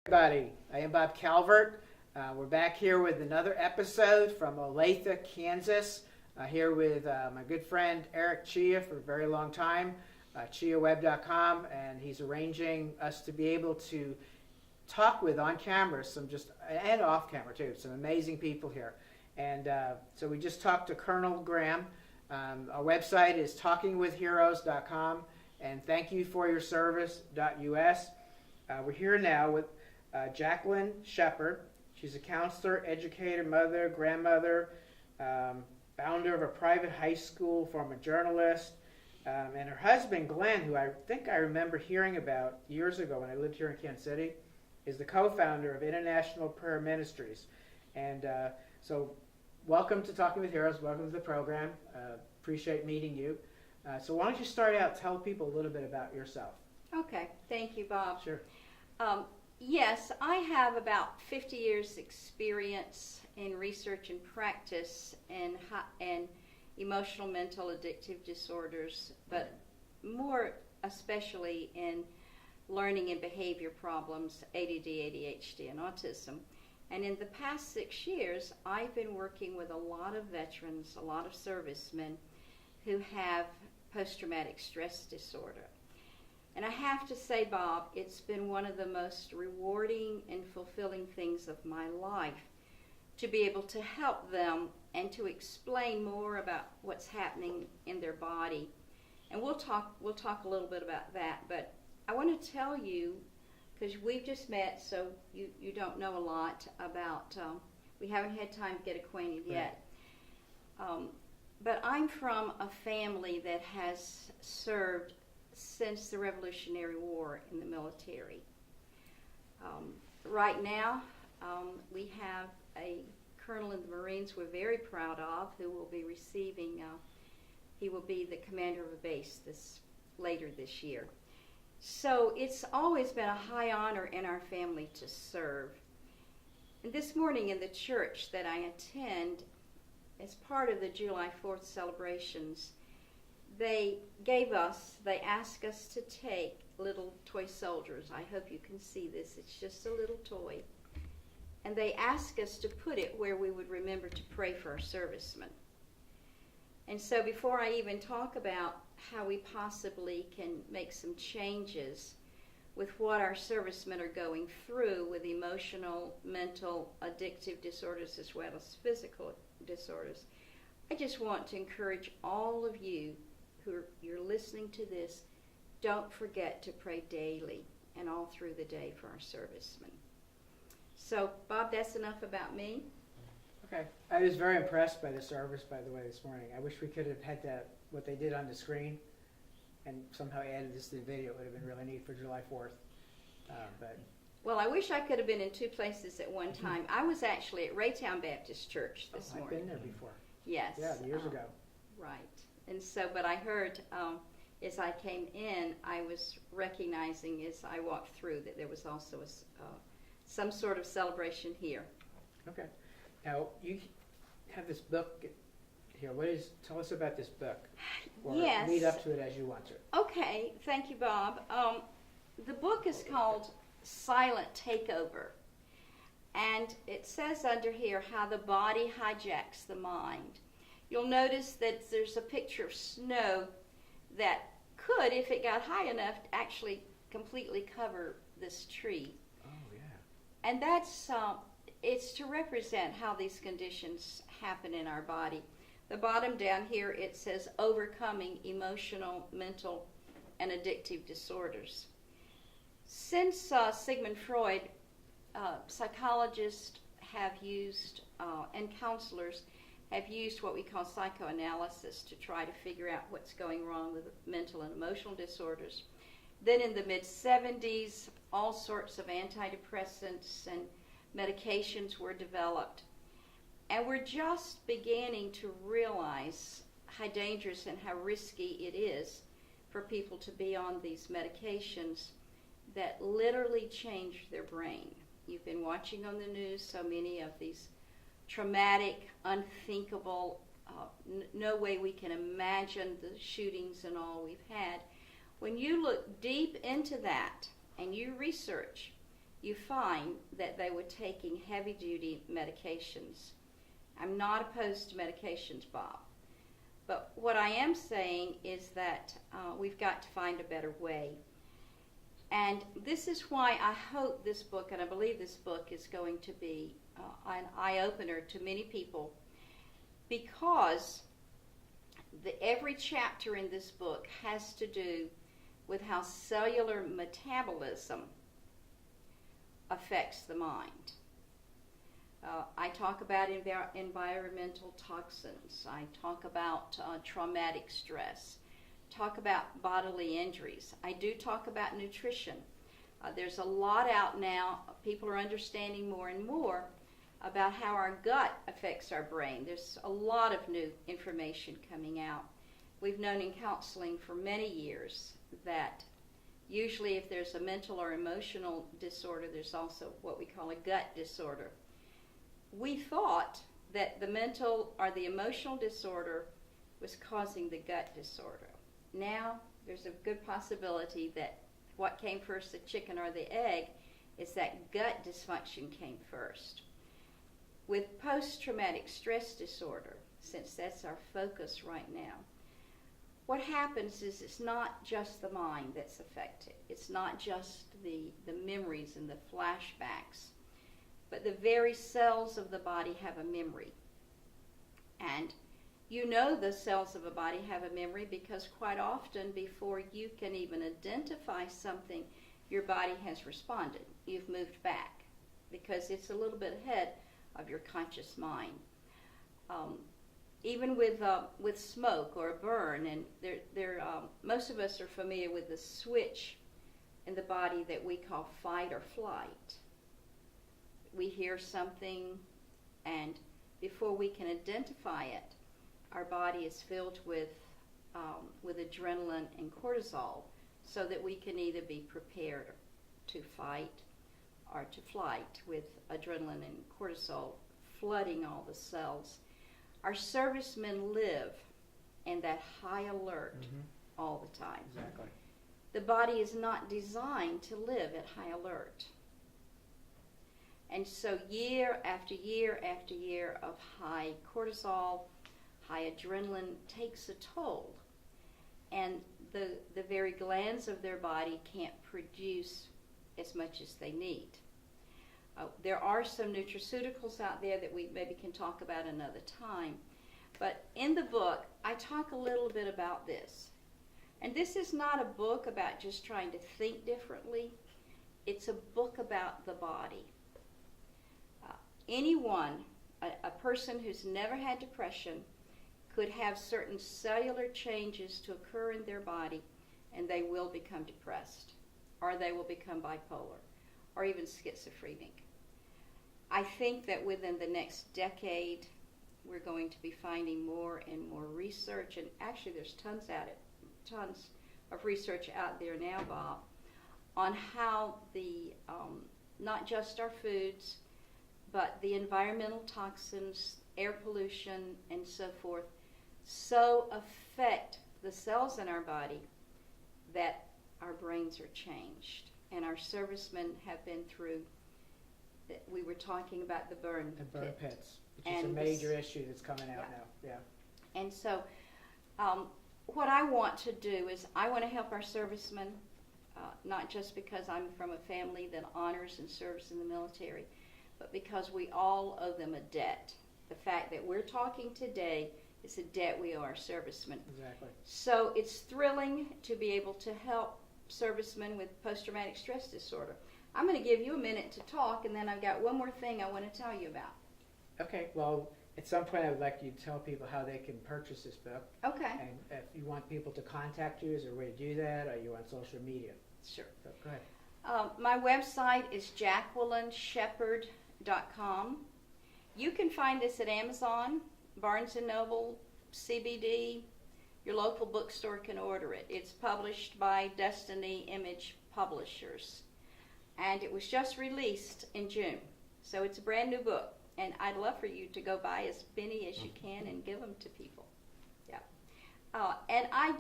Everybody, I am Bob Calvert. We're back here with another episode from Olathe, Kansas. Here with my good friend Eric Chia for a very long time, chiaweb.com, and he's arranging us to be able to talk with on camera and off camera too, some amazing people here. And so we just talked to Colonel Graham. Our website is talkingwithheroes.com, and thank you for your service.us. We're here now with Jacquelyn Sheppard. She's a counselor, educator, mother, grandmother, founder of a private high school, former journalist, and her husband, Glenn, who I think I remember hearing about years ago when I lived here in Kansas City, is the co-founder of International Prayer Ministries. And so welcome to Talking with Heroes. Welcome to the program. Appreciate meeting you. So why don't you start out, tell people a little bit about yourself. Okay, thank you, Bob. Sure. Yes, I have about 50 years experience in research and practice and emotional, mental, addictive disorders, but more especially in learning and behavior problems, ADD, ADHD, and autism. And in the past 6 years, I've been working with a lot of veterans, a lot of servicemen who have post-traumatic stress disorder. And I have to say, Bob, it's been one of the most rewarding and fulfilling things of my life to be able to help them and to explain more about what's happening in their body. And we'll talk a little bit about that. But I want to tell you, because we've just met, so you don't know a lot about, we haven't had time to get acquainted yet. But I'm from a family that has served since the Revolutionary War in the military. Right now, we have a colonel in the Marines we're very proud of who will be receiving, he will be the commander of a base later this year. So it's always been a high honor in our family to serve. And this morning in the church that I attend, as part of the July 4th celebrations, they asked us to take little toy soldiers. I hope you can see this. It's just a little toy. And they asked us to put it where we would remember to pray for our servicemen. And so before I even talk about how we possibly can make some changes with what our servicemen are going through with emotional, mental, addictive disorders as well as physical disorders, I just want to encourage all of you you're listening to this, don't forget to pray daily and all through the day for our servicemen. So, Bob, that's enough about me. Okay. I was very impressed by the service, by the way, this morning. I wish we could have had what they did on the screen and somehow added this to the video. It would have been really neat for July 4th. Well, I wish I could have been in two places at one time. I was actually at Raytown Baptist Church this morning. I've been there before. Yes. Yeah, years ago. Right. And so, but I heard as I came in, I was recognizing as I walked through that there was also some sort of celebration here. Okay. Now, you have this book here. Tell us about this book. Or yes. Lead up to it as you want to. Okay. Thank you, Bob. The book is called Silent Takeover. And it says under here how the body hijacks the mind. You'll notice that there's a picture of snow that could, if it got high enough, actually completely cover this tree. Oh, yeah. And that's it's to represent how these conditions happen in our body. The bottom down here, it says overcoming emotional, mental, and addictive disorders. Since Sigmund Freud, psychologists have used, and counselors have used what we call psychoanalysis to try to figure out what's going wrong with mental and emotional disorders. Then in the mid-70s, all sorts of antidepressants and medications were developed. And we're just beginning to realize how dangerous and how risky it is for people to be on these medications that literally change their brain. You've been watching on the news so many of these traumatic, unthinkable, no way we can imagine the shootings and all we've had. When you look deep into that and you research, you find that they were taking heavy-duty medications. I'm not opposed to medications, Bob. But what I am saying is that we've got to find a better way. And this is why I hope this book, and I believe this book is going to be an eye-opener to many people, because every chapter in this book has to do with how cellular metabolism affects the mind. I talk about environmental toxins. I talk about traumatic stress. Talk about bodily injuries. I do talk about nutrition. There's a lot out now. People are understanding more and more about how our gut affects our brain. There's a lot of new information coming out. We've known in counseling for many years that usually if there's a mental or emotional disorder, there's also what we call a gut disorder. We thought that the mental or the emotional disorder was causing the gut disorder. Now there's a good possibility that what came first, the chicken or the egg, is that gut dysfunction came first. With post-traumatic stress disorder, since that's our focus right now, what happens is it's not just the mind that's affected. It's not just the memories and the flashbacks, but the very cells of the body have a memory. And you know the cells of a body have a memory because quite often before you can even identify something, your body has responded. You've moved back because it's a little bit ahead of your conscious mind. Even with smoke or a burn, and most of us are familiar with the switch in the body that we call fight or flight. We hear something, and before we can identify it, our body is filled with adrenaline and cortisol, so that we can either be prepared to fight or to flight with adrenaline and cortisol flooding all the cells. Our servicemen live in that high alert all the time. Exactly. The body is not designed to live at high alert. And so year after year after year of high cortisol, high adrenaline takes a toll. And the very glands of their body can't produce as much as they need. There are some nutraceuticals out there that we maybe can talk about another time. But in the book, I talk a little bit about this. And this is not a book about just trying to think differently. It's a book about the body. Anyone, a person who's never had depression, could have certain cellular changes to occur in their body, and they will become depressed, or they will become bipolar, or even schizophrenic. I think that within the next decade, we're going to be finding more and more research, and actually there's tons of research out there now, Bob, on how the not just our foods, but the environmental toxins, air pollution, and so forth, so affect the cells in our body that our brains are changed. And our servicemen have been through, we were talking about the burn pits, which is a major issue that's coming out now. Yeah. And so what I want to do is I want to help our servicemen, not just because I'm from a family that honors and serves in the military, but because we all owe them a debt. The fact that we're talking today is a debt we owe our servicemen. Exactly. So it's thrilling to be able to help servicemen with post-traumatic stress disorder. I'm going to give you a minute to talk, and then I've got one more thing I want to tell you about. Okay, well, at some point I would like you to tell people how they can purchase this book. Okay. And if you want people to contact you, is there a way to do that? Are you on social media? Sure. So, go ahead. My website is JacquelynSheppard.com. You can find this at Amazon, Barnes & Noble, CBD. Your local bookstore can order it. It's published by Destiny Image Publishers. And it was just released in June. So it's a brand new book. And I'd love for you to go buy as many as you can and give them to people. Yeah. And I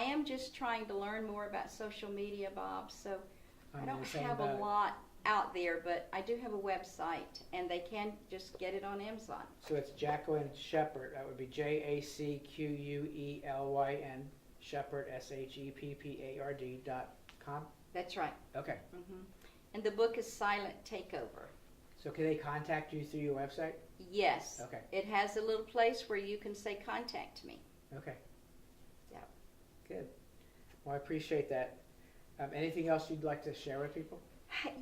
am just trying to learn more about social media, Bob. So I don't have a lot out there, but I do have a website, and they can just get it on Amazon. So it's Jacquelyn Sheppard. That would be JACQUELYN Sheppard SHEPPARD.com. That's right. Okay. And the book is Silent Takeover. So can they contact you through your website? Yes. Okay. It has a little place where you can say contact me. Okay. Yeah. Good. Well, I appreciate that. Anything else you'd like to share with people?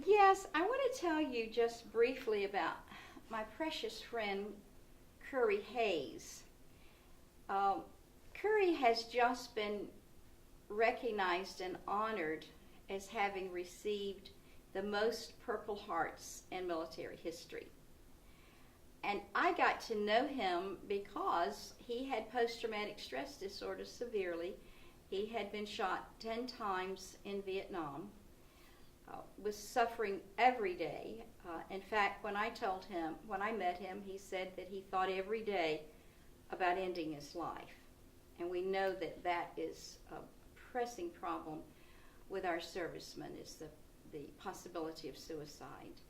Yes, I want to tell you just briefly about my precious friend, Curry Hayes. Curry has just been recognized and honored as having received the most Purple Hearts in military history. And I got to know him because he had post-traumatic stress disorder severely. He had been shot 10 times in Vietnam, was suffering every day. In fact, when I met him, he said that he thought every day about ending his life. And we know that that is a pressing problem with our servicemen, is the possibility of suicide.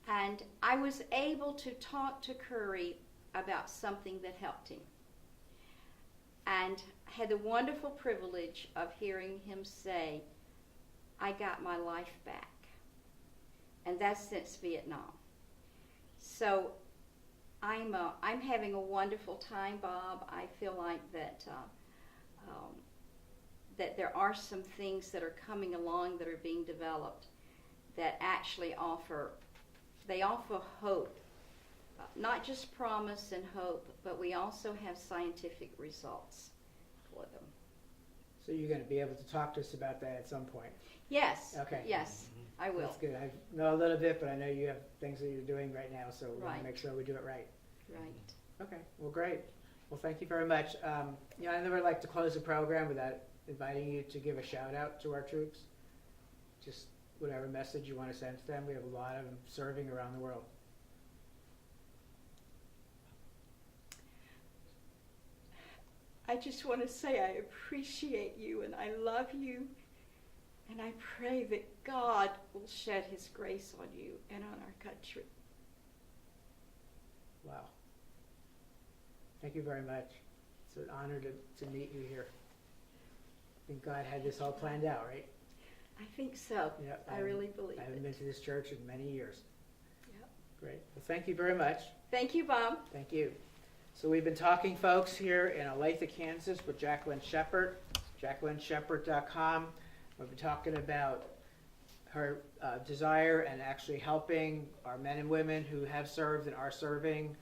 And I was able to talk to Curry about something that helped him, and had the wonderful privilege of hearing him say, I got my life back. And that's since Vietnam. So I'm having a wonderful time, Bob. I feel like that that there are some things that are coming along that are being developed that actually offer hope. Not just promise and hope, but we also have scientific results for them. So you're going to be able to talk to us about that at some point? Yes. Okay. Yes, I will. That's good. I know a little bit, but I know you have things that you're doing right now, so we want to make sure we do it right. Right. Okay. Well, great. Well, thank you very much. I never like to close the program without inviting you to give a shout out to our troops. Just whatever message you want to send to them. We have a lot of them serving around the world. I just want to say I appreciate you and I love you, and I pray that God will shed His grace on you and on our country. Wow. Thank you very much. It's an honor to meet you here. I think God had this all planned out, right? I think so. Yeah, I really believe I haven't it. been to this church in many years. Yep. Great. Well, thank you very much. Thank you, Bob. Thank you. So we've been talking, folks, here in Olathe, Kansas with Jacquelyn Sheppard, JacquelynSheppard.com. We've been talking about her desire and actually helping our men and women who have served and are serving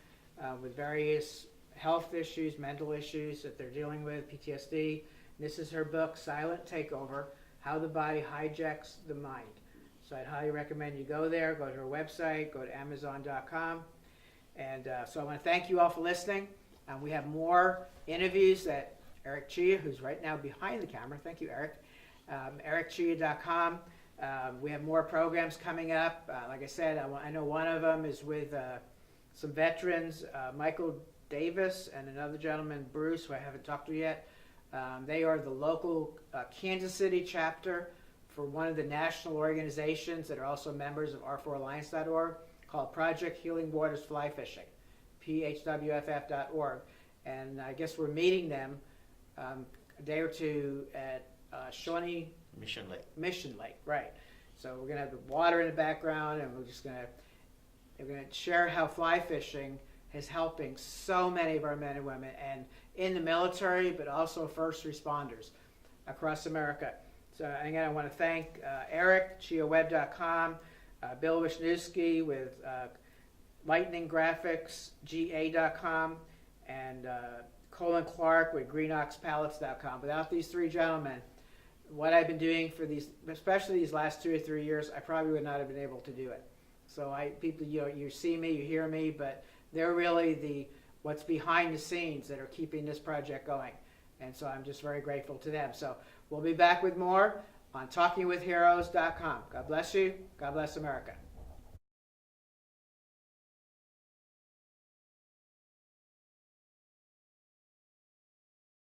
with various health issues, mental issues that they're dealing with, PTSD. And this is her book, Silent Takeover, How the Body Hijacks the Mind. So I'd highly recommend you go there, go to her website, go to Amazon.com. And so I want to thank you all for listening. We have more interviews that Eric Chia, who's right now behind the camera, thank you, Eric, EricChia.com. We have more programs coming up. Like I said, I know one of them is with some veterans, Michael Davis and another gentleman, Bruce, who I haven't talked to yet. They are the local Kansas City chapter for one of the national organizations that are also members of R4Alliance.org, called Project Healing Waters Fly Fishing, phwff.org. And I guess we're meeting them a day or two at Shawnee Mission Lake, right. So we're going to have the water in the background, and we're going to share how fly fishing is helping so many of our men and women, and in the military, but also first responders across America. So again, I want to thank Eric, ChioWeb.com, Bill Wisniewski with Lightning Graphics, GA.com, and Colin Clark with GreenOxPallets.com. Without these three gentlemen, what I've been doing for these, especially these last 2 or 3 years, I probably would not have been able to do it. So people, you see me, you hear me, but they're really what's behind the scenes that are keeping this project going. And so I'm just very grateful to them. So we'll be back with more on TalkingWithHeroes.com. God bless you. God bless America.